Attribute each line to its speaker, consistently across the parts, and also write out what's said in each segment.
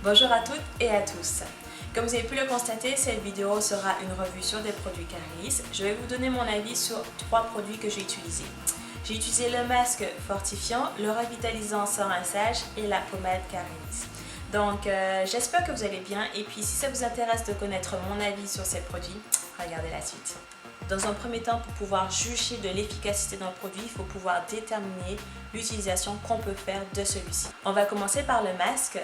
Speaker 1: Bonjour à toutes et à tous. Comme vous avez pu le constater, cette vidéo sera une revue sur des produits Carilis. Je vais vous donner mon avis sur 3 produits que j'ai utilisés. J'ai utilisé le masque fortifiant, le revitalisant sans rinçage et la pommade Carilis. Donc j'espère que vous allez bien et puis si ça vous intéresse de connaître mon avis sur ces produits, regardez la suite. Dans un premier temps, pour pouvoir juger de l'efficacité d'un produit, il faut pouvoir déterminer l'utilisation qu'on peut faire de celui-ci. On va commencer par le masque.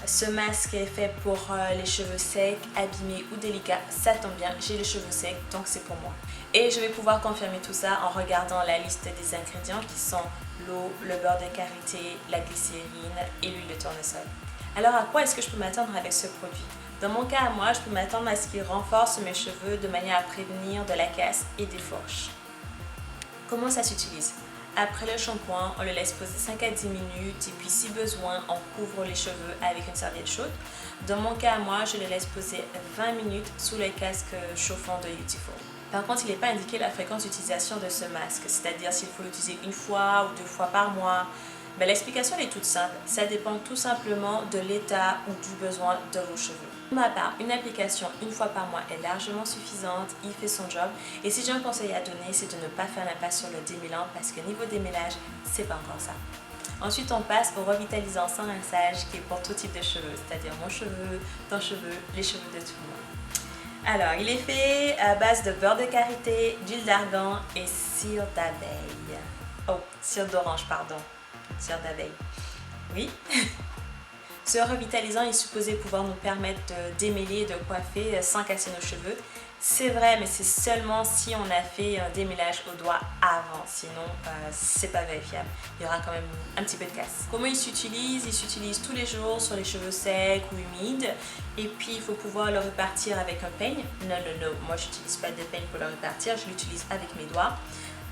Speaker 1: Ce masque est fait pour les cheveux secs, abîmés ou délicats. Ça tombe bien, j'ai les cheveux secs, donc c'est pour moi. Et je vais pouvoir confirmer tout ça en regardant la liste des ingrédients qui sont l'eau, le beurre de karité, la glycérine et l'huile de tournesol. Alors à quoi est-ce que je peux m'attendre avec ce produit? Dans mon cas à moi, je peux m'attendre à ce qu'il renforce mes cheveux de manière à prévenir de la casse et des fourches. Comment ça s'utilise? Après le shampoing, on le laisse poser 5 à 10 minutes et puis si besoin, on couvre les cheveux avec une serviette chaude. Dans mon cas à moi, je le laisse poser 20 minutes sous le casque chauffant de Youtiful. Par contre, il n'est pas indiqué la fréquence d'utilisation de ce masque, c'est-à-dire s'il faut l'utiliser une fois ou 2 fois par mois. Mais l'explication est toute simple, ça dépend tout simplement de l'état ou du besoin de vos cheveux. Pour ma part, une application une fois par mois est largement suffisante, il fait son job. Et si j'ai un conseil à donner, c'est de ne pas faire l'impasse sur le démêlant parce que niveau démêlage, c'est pas encore ça. Ensuite, on passe au revitalisant sans rinçage qui est pour tout type de cheveux, c'est-à-dire mon cheveu, ton cheveu, les cheveux de tout le monde. Alors, il est fait à base de beurre de karité, d'huile d'argan et cire d'abeille. Oh, cire d'orange, pardon. Cire d'abeille. Oui. Ce revitalisant est supposé pouvoir nous permettre de démêler et de coiffer sans casser nos cheveux. C'est vrai, mais c'est seulement si on a fait un démêlage au doigt avant, sinon c'est pas vérifiable. Il y aura quand même un petit peu de casse. Comment il s'utilise? Il s'utilise tous les jours sur les cheveux secs ou humides. Et puis il faut pouvoir le répartir avec un peigne. Non, moi je n'utilise pas de peigne pour le répartir, je l'utilise avec mes doigts.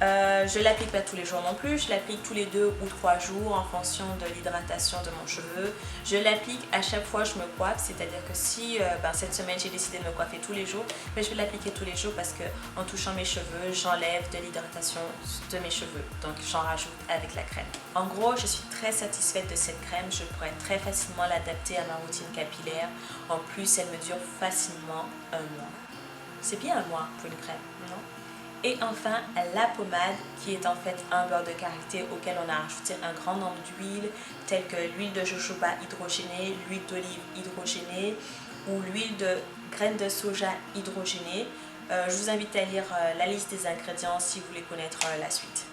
Speaker 1: Je ne l'applique pas tous les jours non plus, je l'applique tous les 2 ou 3 jours en fonction de l'hydratation de mon cheveu. Je l'applique à chaque fois que je me coiffe, c'est-à-dire que si cette semaine j'ai décidé de me coiffer tous les jours, je vais l'appliquer tous les jours parce qu'en touchant mes cheveux, j'enlève de l'hydratation de mes cheveux. Donc j'en rajoute avec la crème. En gros, je suis très satisfaite de cette crème, je pourrais très facilement l'adapter à ma routine capillaire. En plus, elle me dure facilement un mois. C'est bien un mois pour une crème, non? Et enfin, la pommade qui est en fait un beurre de karité auquel on a rajouté un grand nombre d'huiles telles que l'huile de jojoba hydrogénée, l'huile d'olive hydrogénée ou l'huile de graines de soja hydrogénée. Je vous invite à lire la liste des ingrédients si vous voulez connaître la suite.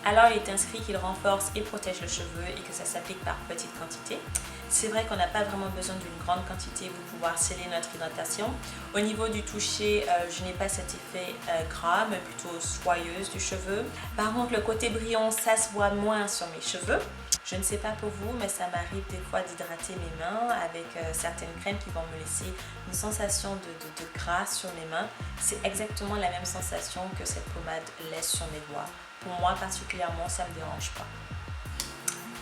Speaker 1: Alors il est inscrit qu'il renforce et protège le cheveu et que ça s'applique par petites quantités. C'est vrai qu'on n'a pas vraiment besoin d'une grande quantité pour pouvoir sceller notre hydratation. Au niveau du toucher, je n'ai pas cet effet gras, mais plutôt soyeuse du cheveu. Par contre, le côté brillant, ça se voit moins sur mes cheveux. Je ne sais pas pour vous, mais ça m'arrive des fois d'hydrater mes mains avec certaines crèmes qui vont me laisser une sensation de gras sur mes mains. C'est exactement la même sensation que cette pommade laisse sur mes doigts. Pour moi particulièrement, ça ne me dérange pas.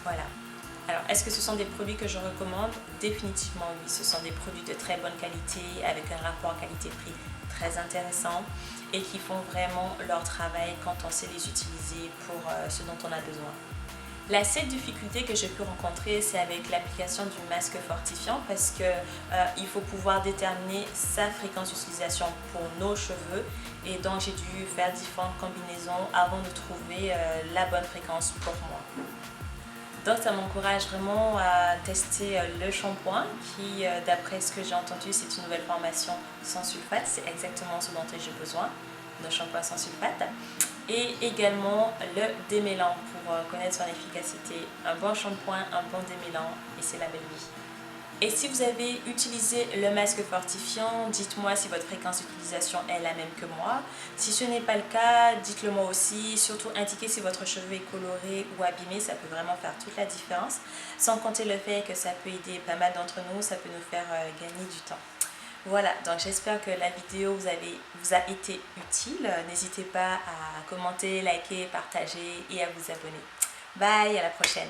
Speaker 1: Voilà. Alors, est-ce que ce sont des produits que je recommande? Définitivement oui, ce sont des produits de très bonne qualité avec un rapport qualité-prix très intéressant et qui font vraiment leur travail quand on sait les utiliser pour ce dont on a besoin. La seule difficulté que j'ai pu rencontrer, c'est avec l'application du masque fortifiant parce que il faut pouvoir déterminer sa fréquence d'utilisation pour nos cheveux et donc j'ai dû faire différentes combinaisons avant de trouver la bonne fréquence pour moi. Donc ça m'encourage vraiment à tester le shampoing qui, d'après ce que j'ai entendu, c'est une nouvelle formation sans sulfate. C'est exactement ce dont j'ai besoin, d'un shampoing sans sulfate. Et également le démêlant pour connaître son efficacité. Un bon shampoing, un bon démêlant et c'est la belle vie. Et si vous avez utilisé le masque fortifiant, dites-moi si votre fréquence d'utilisation est la même que moi. Si ce n'est pas le cas, dites-le moi aussi. Surtout indiquez si votre cheveu est coloré ou abîmé, ça peut vraiment faire toute la différence. Sans compter le fait que ça peut aider pas mal d'entre nous, ça peut nous faire gagner du temps. Voilà, donc j'espère que la vidéo vous a été utile. N'hésitez pas à commenter, liker, partager et à vous abonner. Bye, à la prochaine.